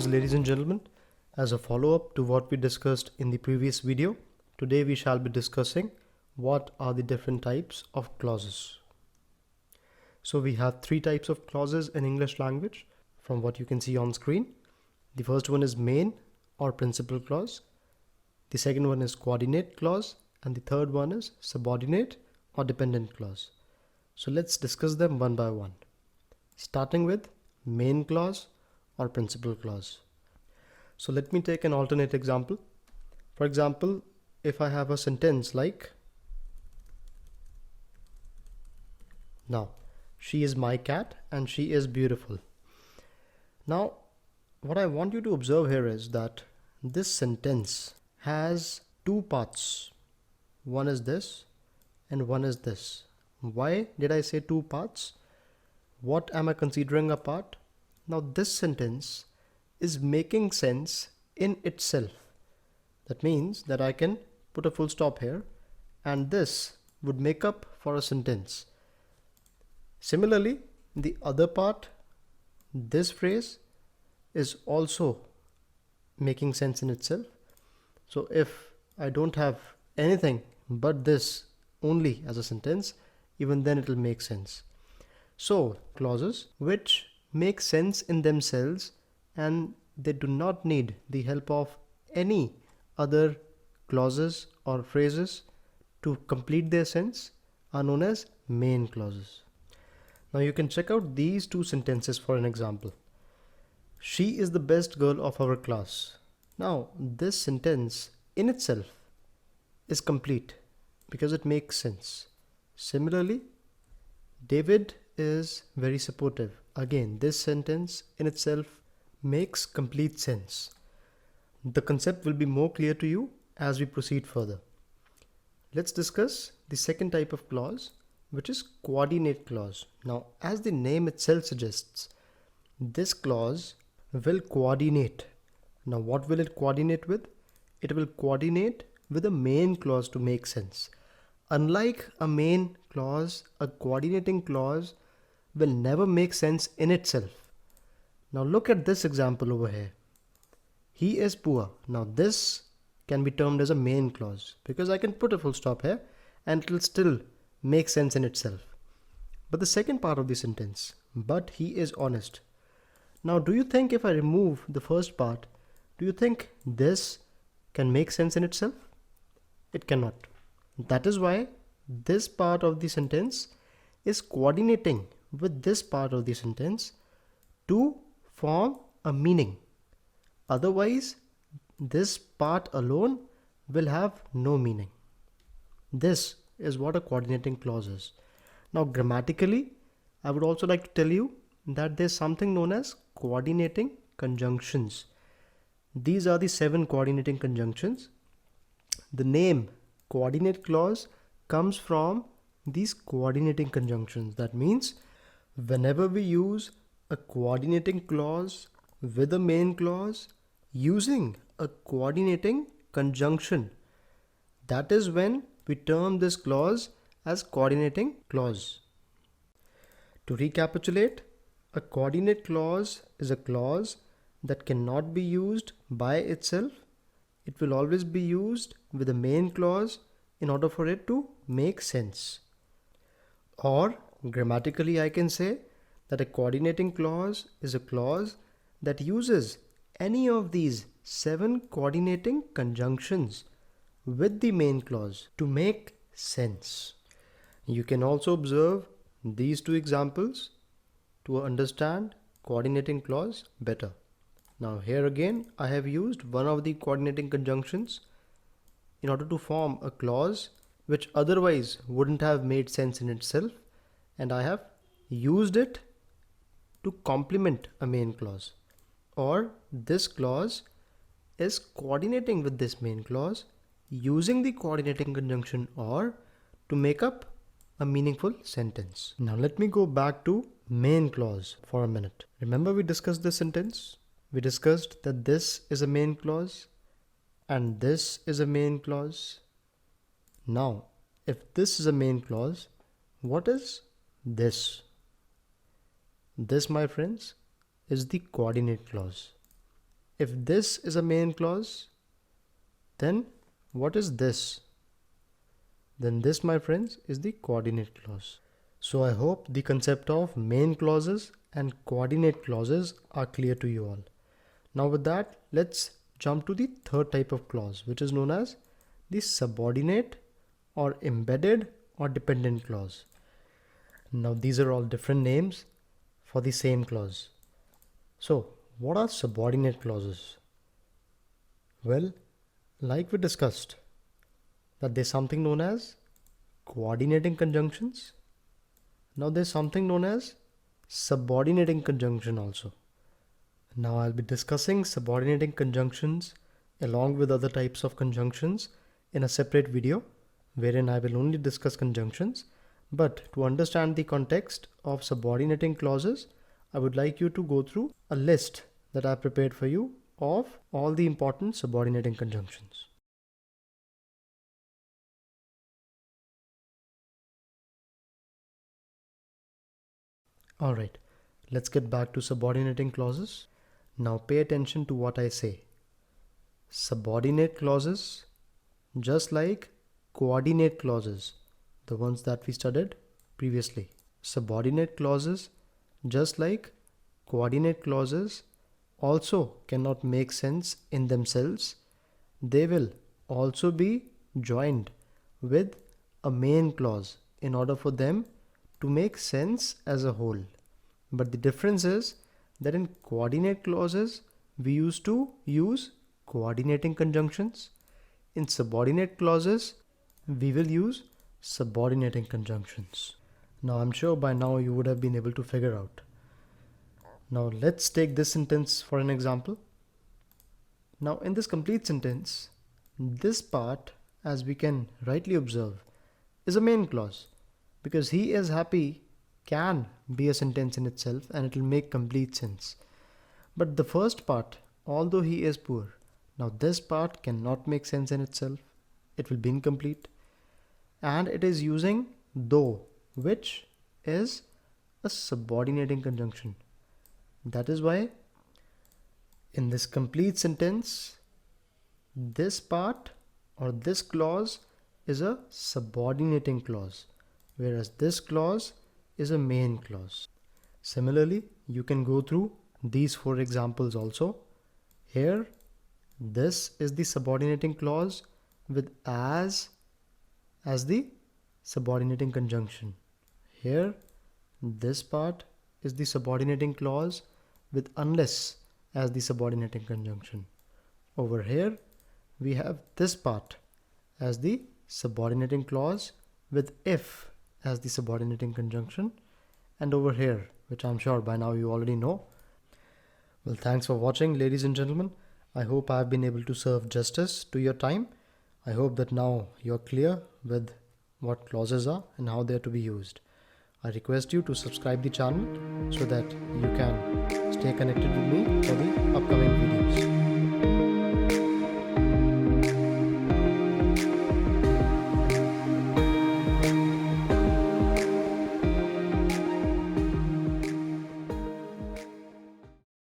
Greetings ladies and gentlemen. As a follow-up to what we discussed in the previous video, today we shall be discussing what are the different types of clauses. So we have three types of clauses in English language from what you can see on screen. The first one is main or principal clause. The second one is coordinate clause, and the third one is subordinate or dependent clause. So let's discuss them one by one. Starting with main clause or principal clause. So let me take an alternate example. For example, if I have a sentence like, now, she is my cat and she is beautiful. Now, what I want you to observe here is that this sentence has two parts. One is this and one is this. Why did I say two parts? What am I considering a part? Now this sentence is making sense in itself. That means that I can put a full stop here and this would make up for a sentence. Similarly, the other part, this phrase is also making sense in itself. So if I don't have anything but this only as a sentence, even then it will make sense. So clauses which make sense in themselves and they do not need the help of any other clauses or phrases to complete their sense are known as main clauses. Now you can check out these two sentences for an example. She is the best girl of our class. Now this sentence in itself is complete because it makes sense. Similarly, David is very supportive. Again, this sentence in itself makes complete sense. The concept will be more clear to you as we proceed further. Let's discuss the second type of clause, which is coordinate clause. Now, as the name itself suggests, this clause will coordinate. Now, what will it coordinate with? It will coordinate with a main clause to make sense. Unlike a main clause, a coordinating clause will never make sense in itself. Now look at this example over here. He is poor. Now this can be termed as a main clause because I can put a full stop here and it will still make sense in itself. But the second part of the sentence, but he is honest. Now do you think if I remove the first part, do you think this can make sense in itself? It cannot. That is why this part of the sentence is coordinating with this part of the sentence to form a meaning. Otherwise, this part alone will have no meaning. This is what a coordinating clause is. Now, grammatically, I would also like to tell you that there's something known as coordinating conjunctions. These are the 7 coordinating conjunctions. The name coordinate clause comes from these coordinating conjunctions. That means whenever we use a coordinating clause with a main clause using a coordinating conjunction, that is when we term this clause as coordinating clause. To recapitulate, a coordinate clause is a clause that cannot be used by itself. It will always be used with a main clause in order for it to make sense. Or grammatically I can say that a coordinating clause is a clause that uses any of these 7 coordinating conjunctions with the main clause to make sense. You can also observe these two examples to understand coordinating clause better. Now here again I have used one of the coordinating conjunctions in order to form a clause which otherwise wouldn't have made sense in itself, and I have used it to complement a main clause. Or this clause is coordinating with this main clause using the coordinating conjunction or to make up a meaningful sentence. Now let me go back to main clause for a minute. Remember we discussed this sentence? We discussed that this is a main clause and this is a main clause. Now, if this is a main clause, what is this? This, my friends, is the coordinate clause. if this is a main clause, then what is this? Then this, my friends, is the coordinate clause. So I hope the concept of main clauses and coordinate clauses are clear to you all. Now with that, let's jump to the third type of clause, which is known as the subordinate or embedded or dependent clause. Now these are all different names for the same clause. So what are subordinate clauses? Well, like we discussed, that there's something known as coordinating conjunctions. Now there's something known as subordinating conjunction also. Now I'll be discussing subordinating conjunctions along with other types of conjunctions in a separate video, wherein I will only discuss conjunctions. But to understand the context of subordinating clauses, I would like you to go through a list that I prepared for you of all the important subordinating conjunctions. Alright, let's get back to subordinating clauses. Now pay attention to what I say. Subordinate clauses, just like coordinate clauses, the ones that we studied previously. Subordinate clauses, just like coordinate clauses, also cannot make sense in themselves. They will also be joined with a main clause in order for them to make sense as a whole. But the difference is that in coordinate clauses, we used to use coordinating conjunctions. In subordinate clauses, we will use subordinating conjunctions. Now I'm sure by now you would have been able to figure out. Now let's take this sentence for an example. Now in this complete sentence, this part, as we can rightly observe, is a main clause, because he is happy can be a sentence in itself and it will make complete sense. But the first part, although he is poor, now this part cannot make sense in itself. It will be incomplete. And it is using though, which is a subordinating conjunction. That is why in this complete sentence, this part or this clause is a subordinating clause, whereas this clause is a main clause. Similarly, you can go through these 4 examples also. Here, this is the subordinating clause with as the subordinating conjunction. Here, this part is the subordinating clause with unless as the subordinating conjunction. Over here, we have this part as the subordinating clause with if as the subordinating conjunction, and over here, which I'm sure by now you already know. Well, thanks for watching, ladies and gentlemen. I hope I've been able to serve justice to your time. I hope that now you're clear with what clauses are and how they're to be used. I request you to subscribe the channel so that you can stay connected with me for the upcoming videos.